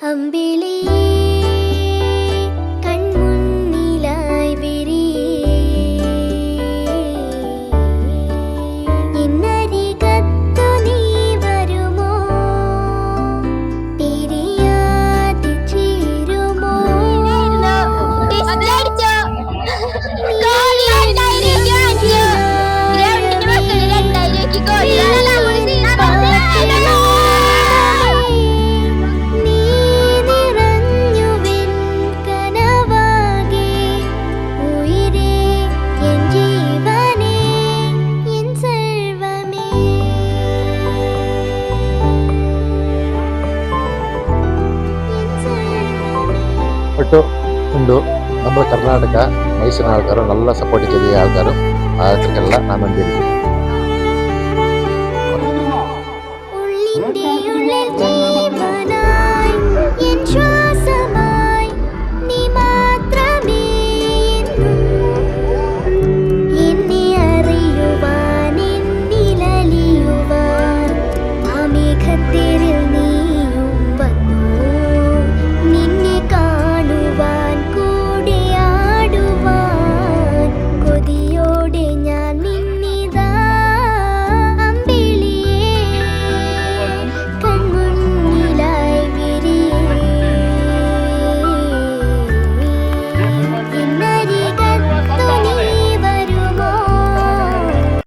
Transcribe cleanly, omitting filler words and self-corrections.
അമ്പിളിയേ കൺമുന്നിലായി വിരിയേ എന്നരികത്തു നീ വരുമോ പിരിയാതെ ചേരുമോ ಒಟ್ಟು ಒಂದು ನಮ್ಮ ಕರ್ನಾಟಕ ಮೈಸೂರಿನ ಆಳ್ಗಾರು നല്ല ಸಪೋರ್ಟ್ ಇದೆ ಆಳ್ಗಾರು ಅದಕ್ಕೆಲ್ಲ ನಾನು ಬಂದಿದ್ದೀನಿ.